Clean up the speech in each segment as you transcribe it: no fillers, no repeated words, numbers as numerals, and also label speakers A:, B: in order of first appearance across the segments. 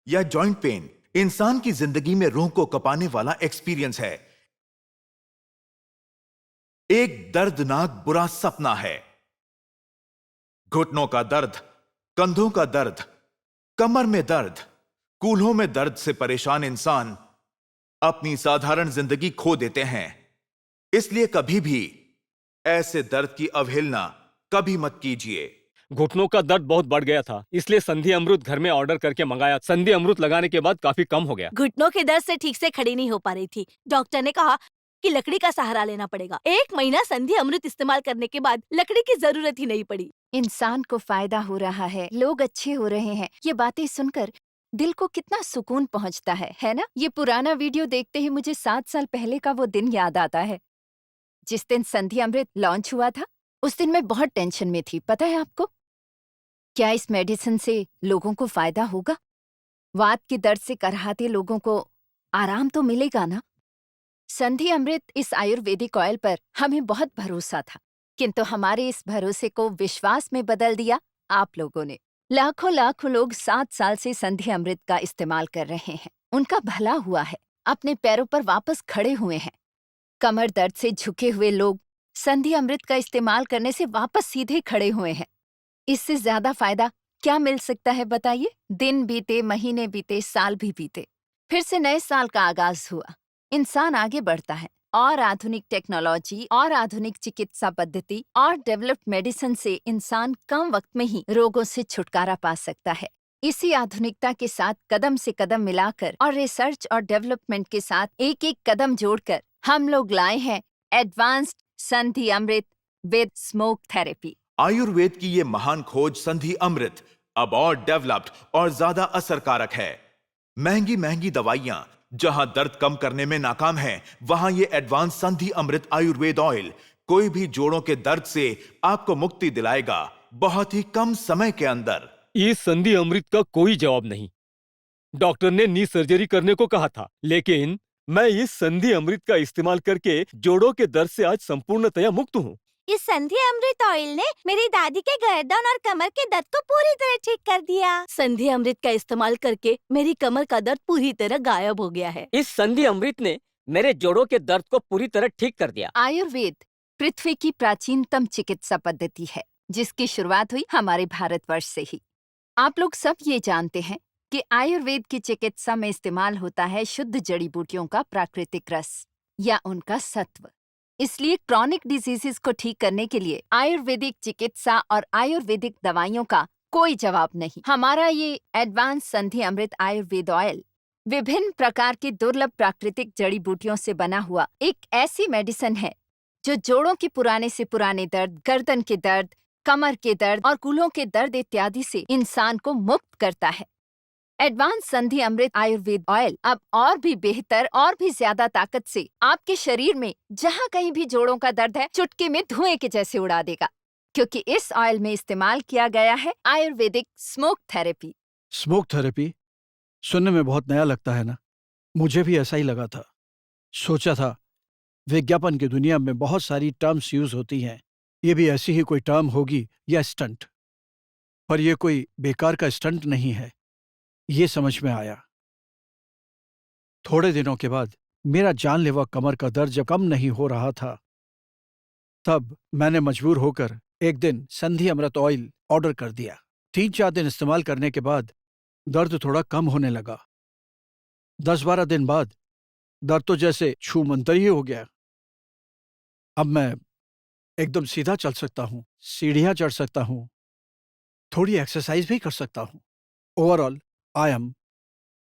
A: या joint pain इंसान की जिंदगी में रूह को कपाने वाला एक्सपीरियंस है। एक दर्दनाक बुरा सपना है। घुटनों का दर्द, कंधों का दर्द, कमर में दर्द, कूल्हों में दर्द से परेशान इंसान अपनी साधारण जिंदगी खो देते हैं। इसलिए कभी भी ऐसे दर्द की अवहेलना कभी मत कीजिए।
B: घुटनों का दर्द बहुत बढ़ गया था, इसलिए संधि अमृत घर में ऑर्डर करके मंगाया। संधि अमृत लगाने के बाद काफी कम हो गया।
C: घुटनों के दर्द से ठीक से खड़ी नहीं हो पा रही थी। डॉक्टर ने कहा कि लकड़ी का सहारा लेना पड़ेगा। 1 महीना संधि अमृत इस्तेमाल करने के बाद लकड़ी की जरूरत ही नहीं पड़ी।
D: इंसान को फायदा हो रहा है, लोग अच्छे हो रहे हैं, ये बातें सुनकर दिल को कितना सुकून पहुंचता है ना? ये पुराना वीडियो देखते ही मुझे 7 साल पहले का वो दिन याद आता है, जिस दिन संधि अमृत लॉन्च हुआ था। उस दिन मैं बहुत टेंशन में थी, पता है आपको? क्या इस मेडिसिन से लोगों को फायदा होगा? वात के दर्द से करहाते लोगों को आराम तो मिलेगा ना? संधि अमृत इस आयुर्वेदिक ऑयल पर हमें बहुत भरोसा था, किंतु हमारे इस भरोसे को विश्वास में बदल दिया आप लोगों ने। लाखों लाखों लोग 7 साल से संधि अमृत का इस्तेमाल कर रहे हैं। उनका भला हुआ है, अपने पैरों पर वापस खड़े हुए हैं। कमर दर्द से झुके हुए लोग संधि अमृत का इस्तेमाल करने से वापस सीधे खड़े हुए हैं। इससे ज्यादा फायदा क्या मिल सकता है बताइए? दिन बीते, महीने बीते, साल भी बीते, फिर से नए साल का आगाज हुआ। इंसान आगे बढ़ता है और आधुनिक टेक्नोलॉजी और आधुनिक चिकित्सा पद्धति और डेवलप्ड मेडिसिन से इंसान कम वक्त में ही रोगों से छुटकारा पा सकता है। इसी आधुनिकता के साथ कदम से कदम मिलाकर और रिसर्च और डेवलपमेंट के साथ एक एक कदम जोड़कर हम लोग लाए हैं एडवांस्ड संधि Amrit with smoke therapy.
A: Ayurveda की ये महान खोज संधि अमृत अब और डेवलप्ड और ज्यादा असरकारक है। महंगी महंगी दवाइयां जहां दर्द कम करने में नाकाम हैं, वहां ये एडवांस संधि अमृत आयुर्वेद ऑयल कोई भी जोड़ों के दर्द से आपको मुक्ति दिलाएगा, बहुत ही कम समय के अंदर।
B: इस संधि अमृत का कोई जवाब नहीं। डॉक्टर ने नी सर्जरी करने को कहा था, लेकिन मैं इस संधि अमृत का इस्तेमाल करके जोड़ों के दर्द से आज संपूर्णतया मुक्त हूँ।
C: इस संधि अमृत ऑयल ने मेरी दादी के गर्दन और कमर के दर्द को पूरी तरह ठीक कर दिया। संधि अमृत का इस्तेमाल करके मेरी कमर का दर्द पूरी तरह गायब हो गया है।
E: इस संधि अमृत ने मेरे जोड़ों के दर्द को पूरी तरह ठीक कर दिया।
D: आयुर्वेद पृथ्वी की प्राचीनतम चिकित्सा पद्धति है, जिसकी शुरुआत हुई हमारे भारतवर्ष से ही। आप लोग सब ये जानते हैं कि आयुर्वेद की चिकित्सा में इस्तेमाल होता है शुद्ध जड़ी बूटियों का प्राकृतिक रस या उनका सत्व। इसलिए क्रॉनिक डिजीजेस को ठीक करने के लिए आयुर्वेदिक चिकित्सा और आयुर्वेदिक दवाइयों का कोई जवाब नहीं। हमारा ये एडवांस संधि अमृत आयुर्वेद ऑयल विभिन्न प्रकार की दुर्लभ प्राकृतिक जड़ी बूटियों से बना हुआ एक ऐसी मेडिसिन है जो जोड़ों के पुराने से पुराने दर्द, गर्दन के दर्द, कमर के दर्द और कूल्हों के दर्द इत्यादि से इंसान को मुक्त करता है। एडवांस संधि अमृत आयुर्वेद ऑयल अब और भी बेहतर और भी ज्यादा ताकत से आपके शरीर में जहां कहीं भी जोड़ों का दर्द है चुटकी में धुएं के जैसे उड़ा देगा, क्योंकि इस ऑयल में इस्तेमाल किया गया है Ayurvedic smoke therapy.
F: Smoke therapy सुनने में बहुत नया लगता है ना? मुझे भी ऐसा ही लगा था। सोचा था विज्ञापन की दुनिया में बहुत सारी टर्म्स यूज होती हैं, ये भी ऐसी ही कोई टर्म होगी या स्टंट। पर यह कोई बेकार का स्टंट नहीं है, ये समझ में आया। थोड़े दिनों के बाद मेरा जानलेवा कमर का दर्द जब कम नहीं हो रहा था, तब मैंने मजबूर होकर एक दिन संधि अमृत ऑयल ऑर्डर कर दिया। 3-4 दिन इस्तेमाल करने के बाद दर्द थोड़ा कम होने लगा। 10-12 दिन बाद दर्द तो जैसे छूमंतर ही हो गया। अब मैं एकदम सीधा चल सकता हूँ, सीढ़ियाँ चढ़ सकता हूँ, थोड़ी एक्सरसाइज भी कर सकता हूँ। Overall I am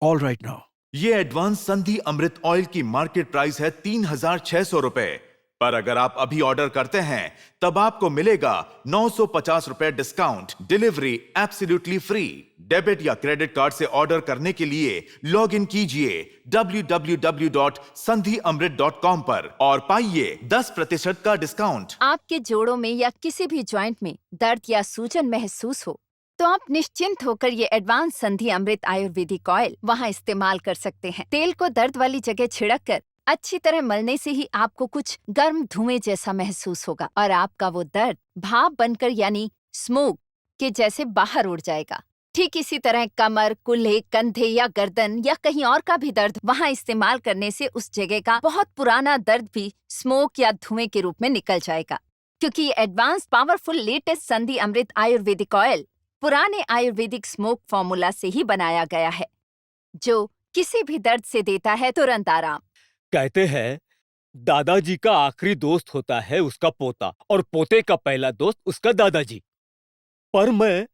F: all right now.
A: ये एडवांस संधि अमृत ऑयल की मार्केट प्राइस है 3,600 रुपए, पर अगर आप अभी ऑर्डर करते हैं तब आपको मिलेगा 950 रुपए discount, delivery absolutely free. Debit या क्रेडिट कार्ड से ऑर्डर करने के लिए लॉग इन कीजिए www.sandhiamrit.com पर और पाइए 10% का डिस्काउंट।
D: आपके जोड़ों में या किसी भी जॉइंट में दर्द या सूजन महसूस हो तो आप निश्चिंत होकर ये एडवांस संधि अमृत आयुर्वेदिक ऑयल वहाँ इस्तेमाल कर सकते हैं। तेल को दर्द वाली जगह छिड़क कर अच्छी तरह मलने से ही आपको कुछ गर्म धुएं जैसा महसूस होगा और आपका वो दर्द भाप बनकर यानी स्मोक के जैसे बाहर उड़ जाएगा। ठीक इसी तरह कमर, कूल्हे, कंधे या गर्दन या कहीं और का भी दर्द वहाँ इस्तेमाल करने से उस जगह का बहुत पुराना दर्द भी स्मोक या धुएं के रूप में निकल जाएगा। क्योंकि ये एडवांस पावरफुल लेटेस्ट संधि अमृत आयुर्वेदिक ऑयल पुराने आयुर्वेदिक स्मोक फॉर्मूला से ही बनाया गया है, जो किसी भी दर्द से देता है तुरंत आराम।
B: कहते हैं दादाजी का आखिरी दोस्त होता है उसका पोता और पोते का पहला दोस्त उसका दादाजी। पर मैं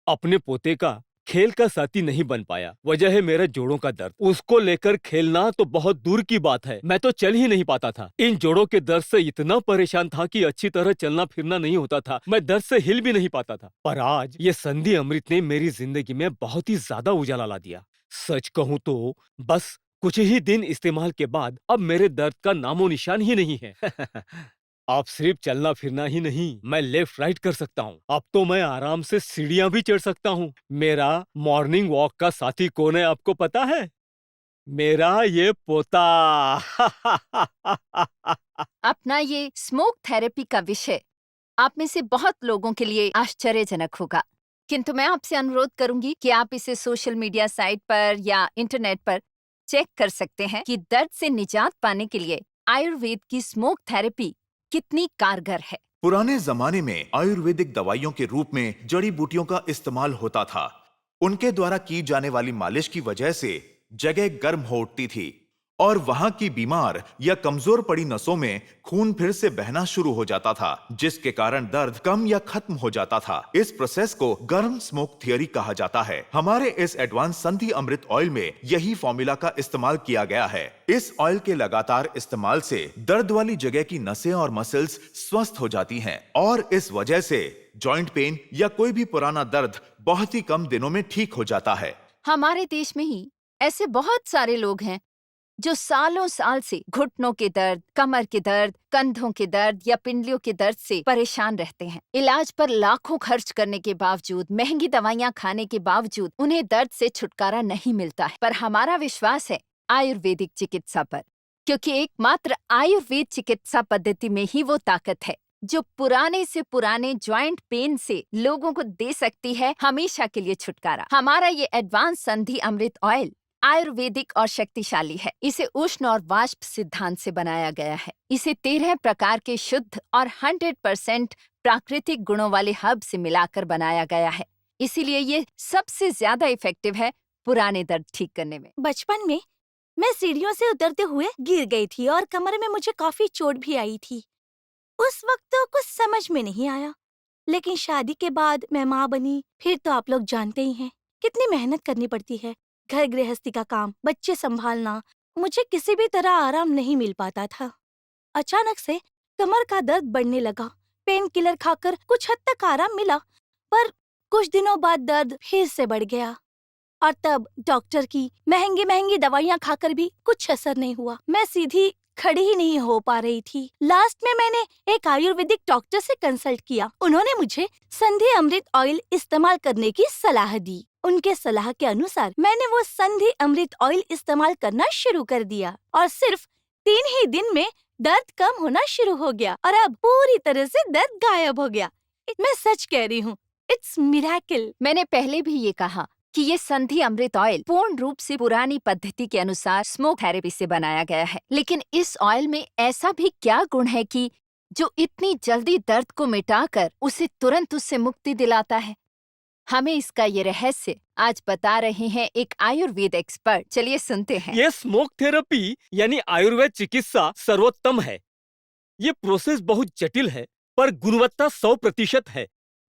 B: अपने पोते का खेल का साथी नहीं बन पाया। वजह है मेरा जोड़ों का दर्द। उसको लेकर खेलना तो बहुत दूर की बात है, मैं तो चल ही नहीं पाता था। इन जोड़ों के दर्द से इतना परेशान था कि अच्छी तरह चलना फिरना नहीं होता था। मैं दर्द से हिल भी नहीं पाता था। पर आज ये संधि अमृत ने मेरी जिंदगी में बहुत ही ज्यादा उजाला ला दिया। सच कहूं तो बस कुछ ही दिन इस्तेमाल के बाद अब मेरे दर्द का नामो निशान ही नहीं है। अब सिर्फ चलना फिरना ही नहीं, मैं लेफ्ट राइट कर सकता हूँ। अब तो मैं आराम से सीढ़ियां भी चढ़ सकता हूँ। मेरा मॉर्निंग वॉक का साथी कौन है आपको पता है? मेरा ये पोता।
D: अपना ये स्मोक थेरेपी का विषय आप में से बहुत लोगों के लिए आश्चर्यजनक होगा, किंतु मैं आपसे अनुरोध करूंगी कि आप इसे सोशल मीडिया साइट पर या इंटरनेट पर चेक कर सकते हैं कि दर्द से निजात पाने के लिए आयुर्वेद की स्मोक थेरेपी कितनी कारगर है।
A: पुराने जमाने में आयुर्वेदिक दवाइयों के रूप में जड़ी बूटियों का इस्तेमाल होता था। उनके द्वारा की जाने वाली मालिश की वजह से जगह गर्म हो उठती थी और वहां की बीमार या कमजोर पड़ी नसों में खून फिर से बहना शुरू हो जाता था, जिसके कारण दर्द कम या खत्म हो जाता था। इस प्रोसेस को गर्म स्मोक थियरी कहा जाता है। हमारे इस एडवांस संधि अमृत ऑयल में यही फॉर्मूला का इस्तेमाल किया गया है। इस ऑयल के लगातार इस्तेमाल से दर्द वाली जगह की नसें और मसल्स स्वस्थ हो जाती हैं और इस वजह से जॉइंट पेन या कोई भी पुराना दर्द बहुत ही कम दिनों में ठीक हो जाता है।
D: हमारे देश में ही ऐसे बहुत सारे लोग हैं जो सालों साल से घुटनों के दर्द, कमर के दर्द, कंधों के दर्द या पिंडलियों के दर्द से परेशान रहते हैं। इलाज पर लाखों खर्च करने के बावजूद, महंगी दवाइयां खाने के बावजूद उन्हें दर्द से छुटकारा नहीं मिलता है। पर हमारा विश्वास है आयुर्वेदिक चिकित्सा पर, क्योंकि एकमात्र आयुर्वेद चिकित्सा पद्धति में ही वो ताकत है जो पुराने से पुराने ज्वाइंट पेन से लोगों को दे सकती है हमेशा के लिए छुटकारा। हमारा ये एडवांस संधि अमृत ऑयल आयुर्वेदिक और शक्तिशाली है। इसे उष्ण और वाष्प सिद्धांत से बनाया गया है। इसे 13 प्रकार के शुद्ध और 100% प्राकृतिक गुणों वाले हर्ब से मिलाकर बनाया गया है। इसीलिए ये सबसे ज्यादा इफेक्टिव है पुराने दर्द ठीक करने में।
C: बचपन में मैं सीढ़ियों से उतरते हुए गिर गई थी और कमर में मुझे काफी चोट भी आई थी। उस वक्त तो कुछ समझ में नहीं आया, लेकिन शादी के बाद मैं माँ बनी, फिर तो आप लोग जानते ही हैं कितनी मेहनत करनी पड़ती है। घर गृहस्थी का काम, बच्चे संभालना, मुझे किसी भी तरह आराम नहीं मिल पाता था। अचानक से कमर का दर्द बढ़ने लगा। पेन किलर खाकर कुछ हद तक आराम मिला, पर कुछ दिनों बाद दर्द फिर से बढ़ गया और तब डॉक्टर की महंगी महंगी दवाइयां खाकर भी कुछ असर नहीं हुआ। मैं सीधी खड़ी ही नहीं हो पा रही थी। लास्ट में मैंने एक आयुर्वेदिक डॉक्टर से कंसल्ट किया। उन्होंने मुझे संधि अमृत ऑयल इस्तेमाल करने की सलाह दी। उनके सलाह के अनुसार मैंने वो संधि अमृत ऑयल इस्तेमाल करना शुरू कर दिया और सिर्फ 3 ही दिन में दर्द कम होना शुरू हो गया और अब पूरी तरह से दर्द गायब हो गया। मैं सच कह रही हूँ, इट्स मिरेकल।
D: मैंने पहले भी ये कहा कि ये संधि अमृत ऑयल पूर्ण रूप से पुरानी पद्धति के अनुसार स्मोक थेरेपी से बनाया गया है। लेकिन इस ऑयल में ऐसा भी क्या गुण है कि जो इतनी जल्दी दर्द को मिटाकर उसे तुरंत उससे मुक्ति दिलाता है? हमें इसका ये रहस्य आज बता रहे हैं एक आयुर्वेद एक्सपर्ट। चलिए सुनते हैं।
B: ये स्मोक थेरेपी यानी आयुर्वेद चिकित्सा सर्वोत्तम है। ये प्रोसेस बहुत जटिल है पर गुणवत्ता 100% है,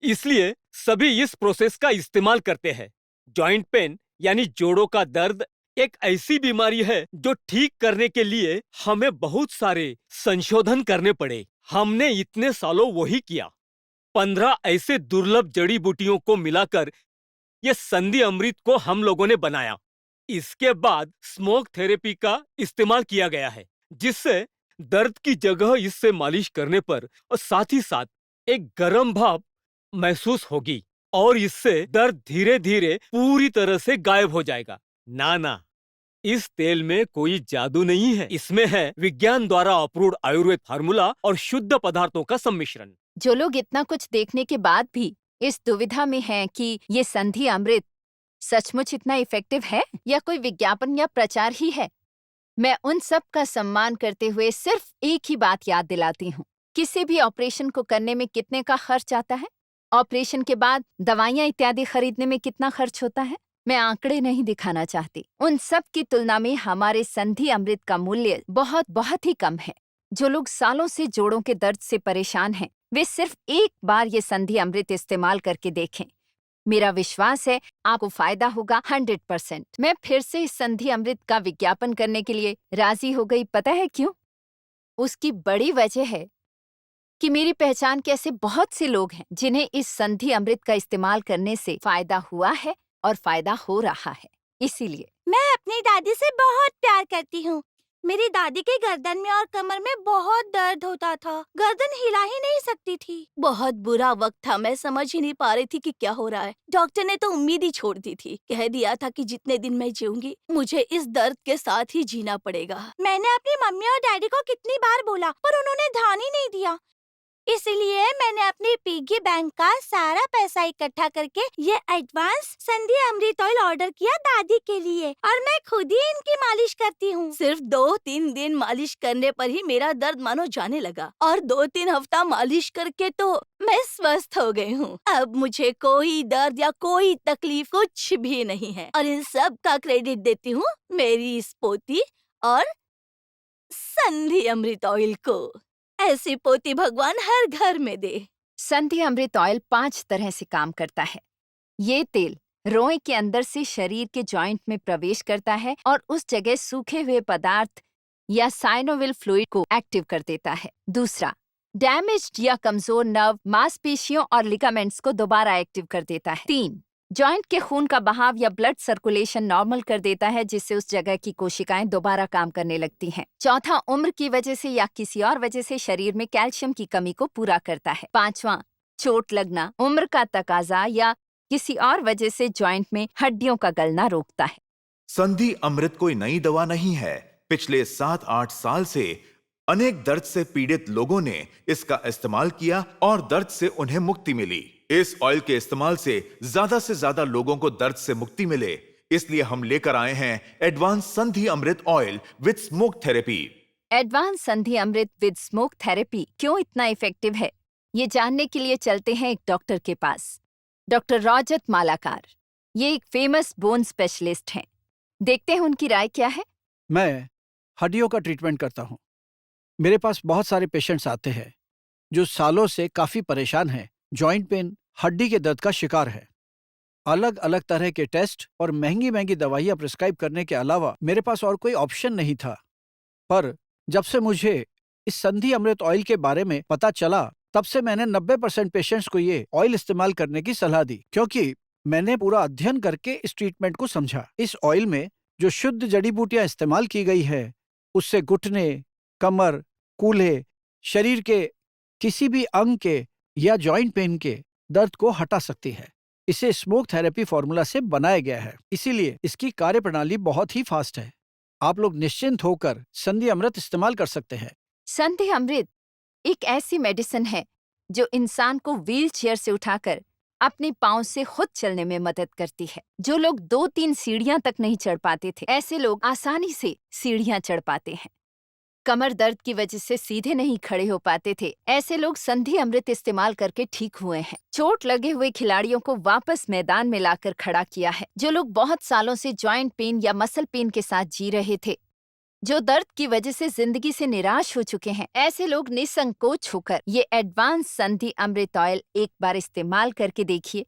B: इसलिए सभी इस प्रोसेस का इस्तेमाल करते हैं। जॉइंट पेन यानी जोड़ों का दर्द एक ऐसी बीमारी है जो ठीक करने के लिए हमें बहुत सारे संशोधन करने पड़े। हमने इतने सालों वही किया। 15 ऐसे दुर्लभ जड़ी बूटियों को मिलाकर ये संधि अमृत को हम लोगों ने बनाया। इसके बाद स्मोक थेरेपी का इस्तेमाल किया गया है, जिससे दर्द की जगह इससे मालिश करने पर और साथ ही साथ एक गर्म भाप महसूस होगी और इससे दर्द धीरे धीरे पूरी तरह से गायब हो जाएगा। ना, इस तेल में कोई जादू नहीं है। इसमें है विज्ञान द्वारा अप्रूव्ड आयुर्वेद फार्मूला और शुद्ध पदार्थों का सम्मिश्रण।
D: जो लोग इतना कुछ देखने के बाद भी इस दुविधा में हैं कि ये संधि अमृत सचमुच इतना इफेक्टिव है या कोई विज्ञापन या प्रचार ही है। मैं उन सब का सम्मान करते हुए सिर्फ एक ही बात याद दिलाती हूँ, किसी भी ऑपरेशन को करने में कितने का खर्च आता है, ऑपरेशन के बाद दवाइयाँ इत्यादि खरीदने में कितना खर्च होता है। मैं आंकड़े नहीं दिखाना चाहती। उन सब की तुलना में हमारे संधि अमृत का मूल्य बहुत बहुत ही कम है। जो लोग सालों से जोड़ों के दर्द से परेशान हैं, वे सिर्फ एक बार ये संधि अमृत इस्तेमाल करके देखें। मेरा विश्वास है आपको फायदा होगा 100%। मैं फिर से इस संधि अमृत का विज्ञापन करने के लिए राजी हो गई। पता है क्यों? उसकी बड़ी वजह है कि मेरी पहचान के ऐसे बहुत से लोग हैं जिन्हें इस संधि अमृत का इस्तेमाल करने से फायदा हुआ है और फायदा हो रहा है। इसीलिए
C: मैं अपनी दादी से बहुत प्यार करती हूँ। मेरी दादी के गर्दन में और कमर में बहुत दर्द होता था। गर्दन हिला ही नहीं सकती थी। बहुत बुरा वक्त था। मैं समझ ही नहीं पा रही थी कि क्या हो रहा है। डॉक्टर ने तो उम्मीद ही छोड़ दी थी। कह दिया था कि जितने दिन मैं जीऊंगी मुझे इस दर्द के साथ ही जीना पड़ेगा। मैंने अपनी मम्मी और डैडी को कितनी बार बोला पर उन्होंने ध्यान ही नहीं दिया। इसलिए मैंने अपनी पिग्गी बैंक का सारा पैसा इकट्ठा करके ये advance Sandhi Amrit oil order किया दादी के लिए, और मैं खुद ही इनकी मालिश करती हूँ। सिर्फ 2-3 दिन मालिश करने पर ही मेरा दर्द मानो जाने लगा, और 2-3 हफ्ता मालिश करके तो मैं स्वस्थ हो गई हूँ। अब मुझे कोई दर्द या कोई तकलीफ कुछ भी नहीं है, और इन सब का क्रेडिट देती हूँ मेरी इस पोती और संधि अमृत ऑयल को। ऐसी पोती भगवान हर घर में दे।
D: संधि अमृत ऑयल 5 तरह से काम करता है। ये तेल रोए के अंदर से शरीर के जॉइंट में प्रवेश करता है और उस जगह सूखे हुए पदार्थ या साइनोविल फ्लूइड को एक्टिव कर देता है। दूसरा, डैमेज्ड या कमजोर नर्व, मांसपेशियों और लिगामेंट्स को दोबारा एक्टिव कर देता है। 3, जॉइंट के खून का बहाव या ब्लड सर्कुलेशन नॉर्मल कर देता है, जिससे उस जगह की कोशिकाएं दोबारा काम करने लगती हैं। चौथा, उम्र की वजह से या किसी और वजह से शरीर में कैल्शियम की कमी को पूरा करता है। 5वां, चोट लगना, उम्र का तकाजा या किसी और वजह से जॉइंट में हड्डियों का गलना रोकता है।
A: संधि अमृत कोई नई दवा नहीं है। पिछले 7-8 साल से अनेक दर्द से पीड़ित लोगों ने इसका इस्तेमाल किया और दर्द से उन्हें मुक्ति मिली। इस ऑयल के इस्तेमाल से ज्यादा लोगों को दर्द से मुक्ति मिले, इसलिए हम लेकर आए हैं advance Sandhi Amrit oil with smoke therapy.
D: Advance Sandhi Amrit with smoke therapy क्यों इतना इफेक्टिव है, ये जानने के लिए चलते हैं एक डॉक्टर के पास। डॉक्टर रॉजत मालाकार, ये एक फेमस बोन स्पेशलिस्ट हैं। देखते हैं उनकी राय क्या है।
F: मैं हड्डियों का ट्रीटमेंट करता हूँ। मेरे पास बहुत सारे पेशेंट्स आते हैं जो सालों से काफी परेशान हैं, जॉइंट पेन, हड्डी के दर्द का शिकार है। अलग अलग तरह के टेस्ट और महंगी महंगी दवाइयाँ प्रिस्क्राइब करने के अलावा मेरे पास और कोई ऑप्शन नहीं था। पर जब से मुझे इस संधि अमृत ऑयल के बारे में पता चला, तब से मैंने 90% पेशेंट्स को ये ऑयल इस्तेमाल करने की सलाह दी, क्योंकि मैंने पूरा अध्ययन करके इस ट्रीटमेंट को समझा। इस ऑयल में जो शुद्ध जड़ी बूटियां इस्तेमाल की गई है, उससे घुटने, कमर, कूल्हे, शरीर के किसी भी अंग के या जॉइंट पेन के दर्द को हटा सकती है। इसे स्मोक थेरेपी फॉर्मूला से बनाया गया है, इसीलिए इसकी कार्यप्रणाली बहुत ही फास्ट है। आप लोग निश्चिंत होकर संधि अमृत इस्तेमाल कर सकते हैं।
D: संधि अमृत एक ऐसी मेडिसिन है जो इंसान को व्हील चेयर से उठाकर अपने पांव से खुद चलने में मदद करती है। जो लोग 2-3 सीढ़ियां तक नहीं चढ़ पाते थे, ऐसे लोग आसानी से सीढ़ियां चढ़ पाते हैं। कमर दर्द की वजह से सीधे नहीं खड़े हो पाते थे, ऐसे लोग संधि अमृत इस्तेमाल करके ठीक हुए हैं। चोट लगे हुए खिलाड़ियों को वापस मैदान में लाकर खड़ा किया है। जो लोग बहुत सालों से जॉइंट पेन या मसल पेन के साथ जी रहे थे, जो दर्द की वजह से जिंदगी से निराश हो चुके हैं, ऐसे लोग निसंकोच होकर ये एडवांस संधि अमृत ऑयल एक बार इस्तेमाल करके देखिए।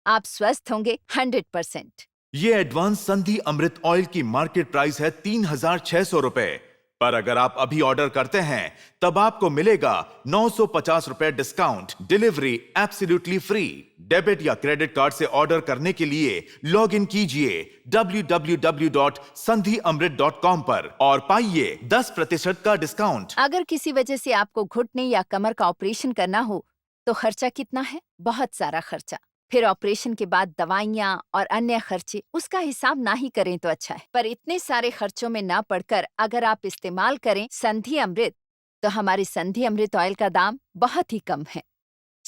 D: आप स्वस्थ होंगे 100%।
A: ये एडवांस संधि अमृत ऑयल की मार्केट प्राइस है 3,600 रुपए, पर अगर आप अभी ऑर्डर करते हैं तब आपको मिलेगा 950 रुपए discount, delivery absolutely free. Debit या क्रेडिट कार्ड से ऑर्डर करने के लिए लॉग इन कीजिए www.sandhiamrit.com पर और पाइए 10% का डिस्काउंट।
D: अगर किसी वजह से आपको घुटने या कमर का ऑपरेशन करना हो तो खर्चा कितना है? बहुत सारा खर्चा। फिर ऑपरेशन के बाद दवाइयाँ और अन्य खर्चे, उसका हिसाब ना ही करें तो अच्छा है। पर इतने सारे खर्चों में ना पड़कर अगर आप इस्तेमाल करें संधि अमृत, तो हमारे संधि अमृत ऑयल का दाम बहुत ही कम है।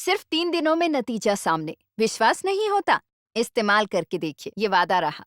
D: सिर्फ 3 दिनों में नतीजा सामने। विश्वास नहीं होता? इस्तेमाल करके देखिए, ये वादा रहा।